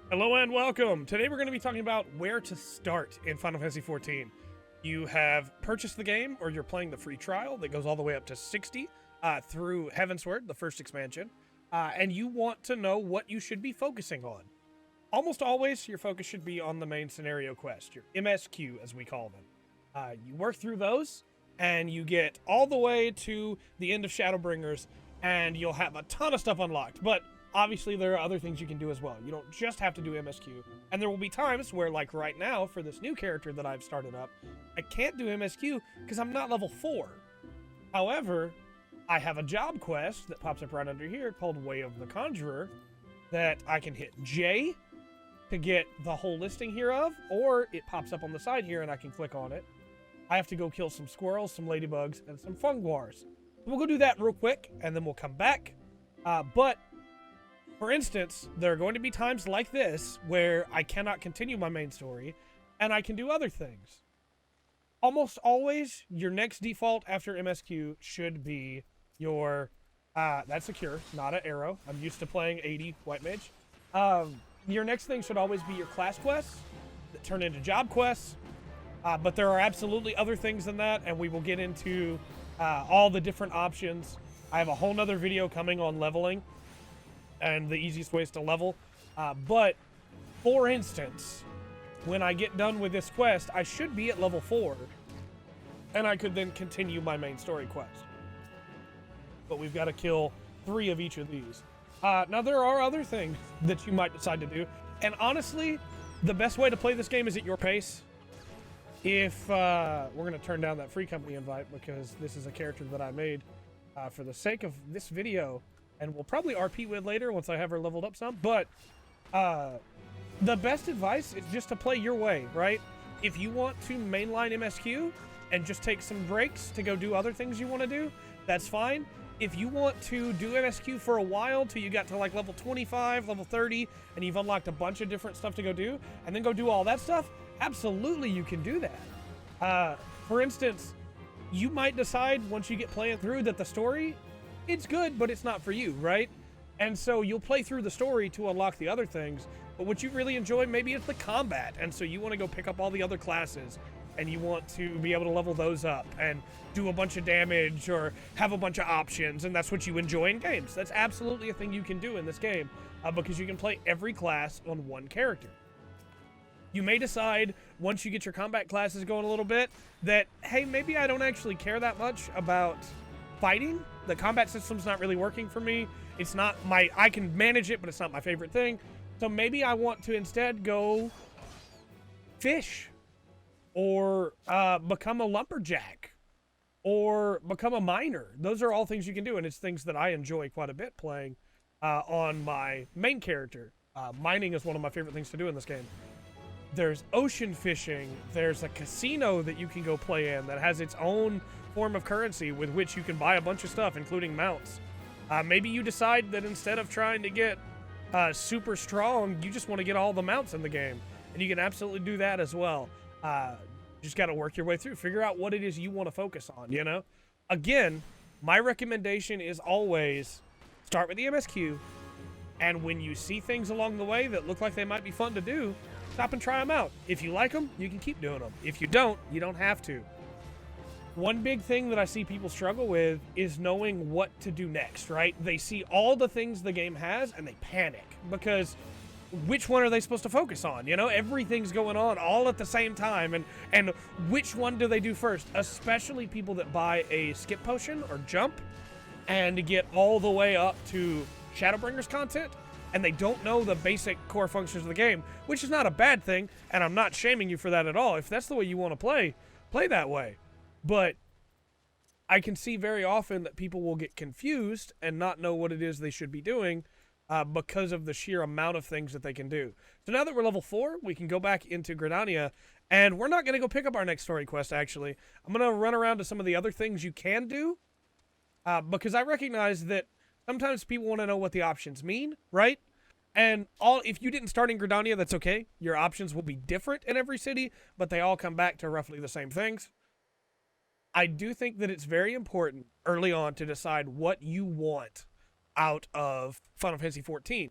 Hello and welcome. Today we're going to be talking about where to start in Final Fantasy XIV. You have purchased the game, or you're playing the free trial that goes all the way up to 60 through Heavensward, the first expansion, and you want to know what you should be focusing on. Almost always, your focus should be on the main scenario quest, your MSQ as we call them. You work through those, and you get all the way to the end of Shadowbringers, and you'll have a ton of stuff unlocked, but obviously, there are other things you can do as well. You don't just have to do MSQ. And there will be times where, like right now, for this new character that I've started up, I can't do MSQ because I'm not level 4. However, I have a job quest that pops up right under here called Way of the Conjurer that I can hit J to get the whole listing here of, or it pops up on the side here and I can click on it. I have to go kill some squirrels, some ladybugs, and some funguars. We'll go do that real quick, and then we'll come back. For instance, there are going to be times like this where I cannot continue my main story, and I can do other things. Almost always, your next default after MSQ should be your, that's a cure, not an arrow. I'm used to playing 80 White Mage. Your next thing should always be your class quests that turn into job quests, but there are absolutely other things than that, and we will get into all the different options. I have a whole nother video coming on leveling and the easiest ways to level. But, for instance, when I get done with this quest, I should be at level 4, and I could then continue my main story quest. But we've got to kill 3 of each of these. Now, there are other things that you might decide to do, and honestly, the best way to play this game is at your pace. If, we're going to turn down that free company invite, because this is a character that I made for the sake of this video, and we'll probably RP with later once I have her leveled up some. But the best advice is just to play your way, right? If you want to mainline MSQ and just take some breaks to go do other things you want to do, that's fine. If you want to do MSQ for a while till you got to like level 25, level 30, and you've unlocked a bunch of different stuff to go do, and then go do all that stuff, absolutely you can do that. For instance, you might decide once you get playing through that the story, it's good, but it's not for you, right? And so you'll play through the story to unlock the other things, but what you really enjoy, maybe it's the combat, and so you want to go pick up all the other classes, and you want to be able to level those up, and do a bunch of damage, or have a bunch of options, and that's what you enjoy in games. That's absolutely a thing you can do in this game, because you can play every class on one character. You may decide, once you get your combat classes going a little bit, that, hey, maybe I don't actually care that much about fighting. The combat system's not really working for me. It's not I can manage it, but it's not my favorite thing. So maybe I want to instead go fish, or become a lumberjack, or become a miner. Those are all things you can do, and it's things that I enjoy quite a bit playing on my main character. Mining is one of my favorite things to do in this game. There's ocean fishing. There's a casino that you can go play in that has its own form of currency with which you can buy a bunch of stuff, including mounts. Maybe you decide that instead of trying to get super strong, you just want to get all the mounts in the game, and you can absolutely do that as well. Just got to work your way through, figure out what it is you want to focus on, you know? Again, my recommendation is always start with the MSQ, and when you see things along the way that look like they might be fun to do, stop and try them out. If you like them, you can keep doing them. If you don't have to. One big thing that I see people struggle with is knowing what to do next, right? They see all the things the game has and they panic because which one are they supposed to focus on? You know, everything's going on all at the same time, and which one do they do first? Especially people that buy a skip potion or jump and get all the way up to Shadowbringers content, and they don't know the basic core functions of the game, which is not a bad thing, and I'm not shaming you for that at all. If that's the way you want to play that way. But I can see very often that people will get confused and not know what it is they should be doing because of the sheer amount of things that they can do. So now that we're level 4, we can go back into Gridania, and we're not going to go pick up our next story quest, actually. I'm going to run around to some of the other things you can do because I recognize that sometimes people want to know what the options mean, right? And if you didn't start in Gridania, that's okay. Your options will be different in every city, but they all come back to roughly the same things. I do think that it's very important early on to decide what you want out of Final Fantasy XIV.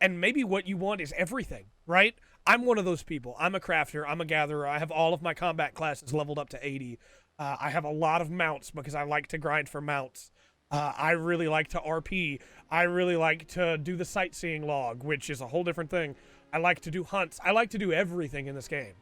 And maybe what you want is everything, right? I'm one of those people. I'm a crafter. I'm a gatherer. I have all of my combat classes leveled up to 80. I have a lot of mounts because I like to grind for mounts. I really like to RP. I really like to do the sightseeing log, which is a whole different thing. I like to do hunts. I like to do everything in this game,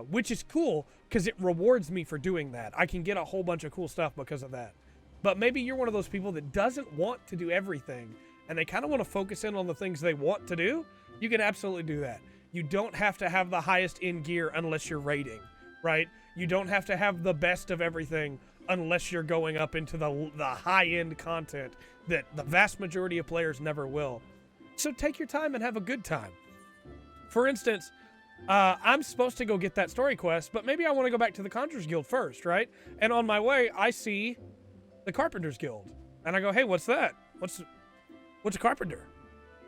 which is cool because it rewards me for doing that. I can get a whole bunch of cool stuff because of that. But maybe you're one of those people that doesn't want to do everything, and they kind of want to focus in on the things they want to do. You can absolutely do that. You don't have to have the highest in gear unless you're raiding, right? You don't have to have the best of everything unless you're going up into the high-end content that the vast majority of players never will. So take your time and have a good time. For instance, I'm supposed to go get that story quest, but maybe I want to go back to the Conjurer's Guild first, right? And on my way, I see the Carpenter's Guild. And I go, hey, what's that? What's a carpenter?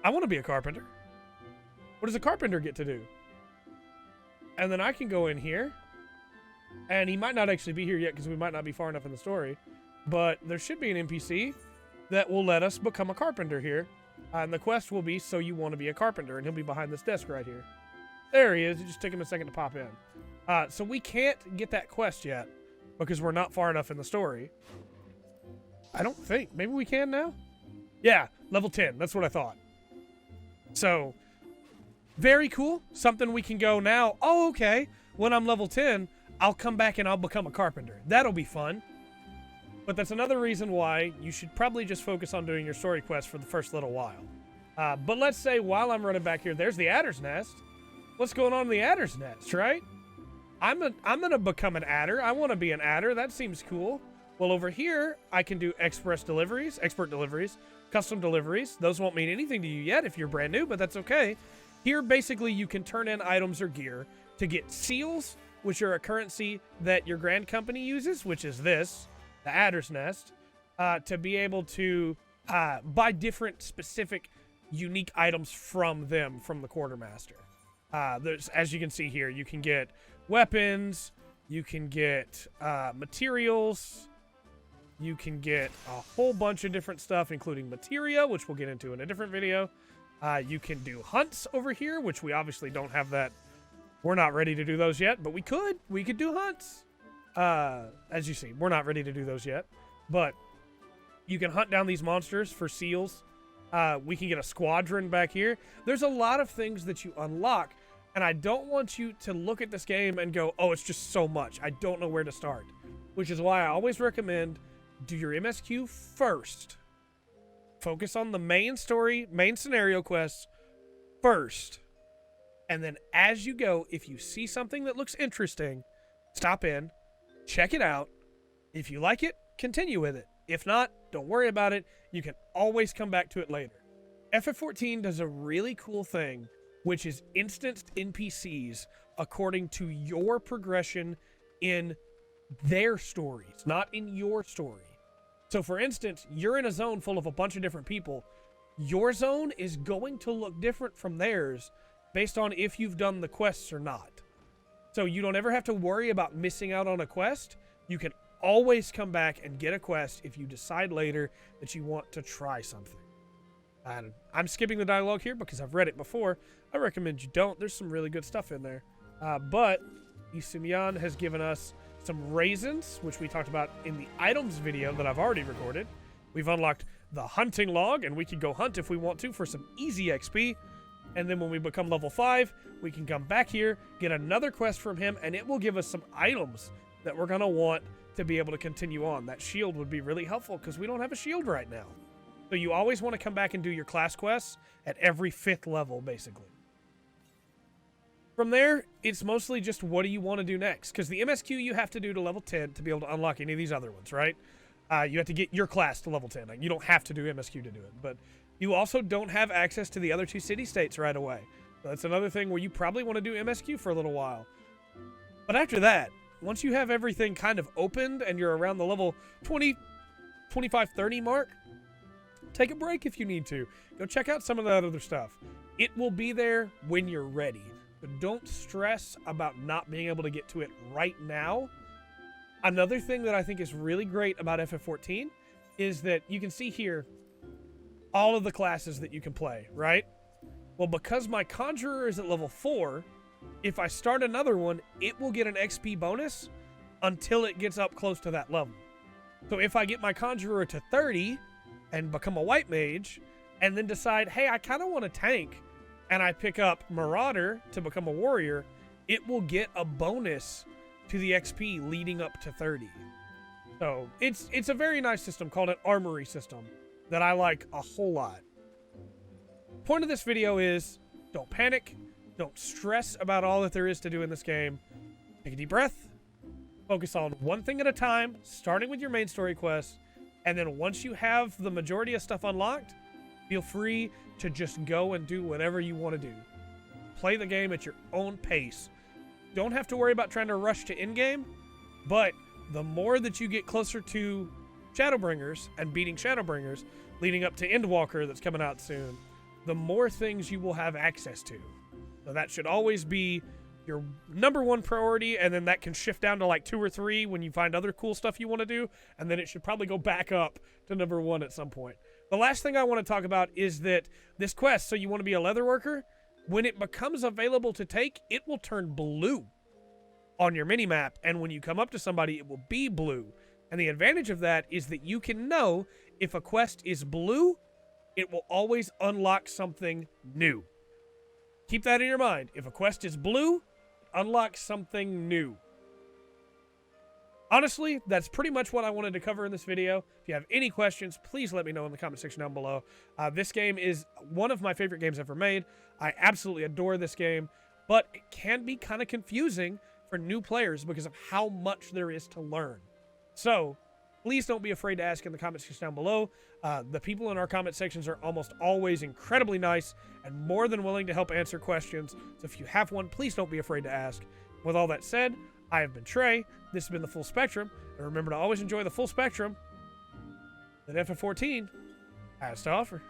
I want to be a carpenter. What does a carpenter get to do? And then I can go in here, and he might not actually be here yet because we might not be far enough in the story, but there should be an NPC that will let us become a carpenter here. And the quest will be, so you want to be a carpenter, and he'll be behind this desk right here. There he is. It just took him a second to pop in. So we can't get that quest yet because we're not far enough in the story. I don't think. Maybe we can now? Yeah, level 10. That's what I thought. So, very cool. Something we can go now. Oh, okay. When I'm level 10, I'll come back and I'll become a carpenter. That'll be fun. But that's another reason why you should probably just focus on doing your story quest for the first little while. But let's say while I'm running back here, there's the Adder's Nest. What's going on in the Adder's Nest, right? I'm going to become an adder. I want to be an adder. That seems cool. Well, over here, I can do expert deliveries, custom deliveries. Those won't mean anything to you yet if you're brand new, but that's okay. Here, basically, you can turn in items or gear to get seals, which are a currency that your Grand Company uses, which is this, the Adder's Nest, to be able to buy different specific unique items from them, from the Quartermaster. There's, as you can see here, you can get weapons, you can get materials, you can get a whole bunch of different stuff, including materia, which we'll get into in a different video. You can do hunts over here, which we obviously don't have that. We're not ready to do those yet, but we could. We could do hunts. As you see, we're not ready to do those yet. But you can hunt down these monsters for seals. We can get a squadron back here. There's a lot of things that you unlock, and I don't want you to look at this game and go, oh, it's just so much. I don't know where to start. Which is why I always recommend do your MSQ first. Focus on the main story, main scenario quests first. And then as you go, if you see something that looks interesting, stop in, check it out. If you like it, continue with it. If not, don't worry about it. You can always come back to it later. FF14 does a really cool thing, which is instanced NPCs according to your progression in their stories, not in your story. So for instance, you're in a zone full of a bunch of different people. Your zone is going to look different from theirs based on if you've done the quests or not. So you don't ever have to worry about missing out on a quest. You can always come back and get a quest if you decide later that you want to try something. And I'm skipping the dialogue here because I've read it before. I recommend you don't. There's some really good stuff in there. But Isimian has given us some raisins, which we talked about in the items video that I've already recorded. We've unlocked the hunting log, and we can go hunt if we want to for some easy XP. And then when we become level 5, we can come back here, get another quest from him, and it will give us some items that we're going to want to be able to continue on. That shield would be really helpful because we don't have a shield right now. So you always want to come back and do your class quests at every 5th level, basically. From there, it's mostly just what do you want to do next? Because the MSQ you have to do to level 10 to be able to unlock any of these other ones, right? You have to get your class to level 10. You don't have to do MSQ to do it, but you also don't have access to the other 2 city-states right away. So that's another thing where you probably want to do MSQ for a little while. But after that, once you have everything kind of opened and you're around the level 20, 25, 30 mark, take a break if you need to. Go check out some of that other stuff. It will be there when you're ready. But don't stress about not being able to get to it right now. Another thing that I think is really great about FF14 is that you can see here, all of the classes that you can play, right? Well, because my Conjurer is at level 4, if I start another one, it will get an XP bonus until it gets up close to that level. So if I get my Conjurer to 30 and become a White Mage, and then decide, hey, I kind of want to tank, and I pick up Marauder to become a Warrior, it will get a bonus to the XP leading up to 30. So it's a very nice system called an Armory system that I like a whole lot. Point of this video is, don't panic, don't stress about all that there is to do in this game. Take a deep breath, focus on one thing at a time, starting with your main story quest, and then once you have the majority of stuff unlocked, feel free to just go and do whatever you want to do. Play the game at your own pace. Don't have to worry about trying to rush to in-game, but the more that you get closer to Shadowbringers and beating Shadowbringers, leading up to Endwalker that's coming out soon, the more things you will have access to. So that should always be your #1 priority, and then that can shift down to like 2 or 3 when you find other cool stuff you want to do, and then it should probably go back up to #1 at some point. The last thing I want to talk about is that this quest, so you want to be a leatherworker, when it becomes available to take, it will turn blue on your minimap, and when you come up to somebody, it will be blue. And the advantage of that is that you can know if a quest is blue, it will always unlock something new. Keep that in your mind. If a quest is blue, unlock something new. Honestly, that's pretty much what I wanted to cover in this video. If you have any questions, please let me know in the comment section down below. This game is one of my favorite games ever made. I absolutely adore this game, but it can be kind of confusing for new players because of how much there is to learn. So please don't be afraid to ask in the comment section down below. The people in our comment sections are almost always incredibly nice and more than willing to help answer questions. So if you have one, please don't be afraid to ask. With all that said, I have been Trey. This has been the Full Spectrum. And remember to always enjoy the full spectrum that FF14 has to offer.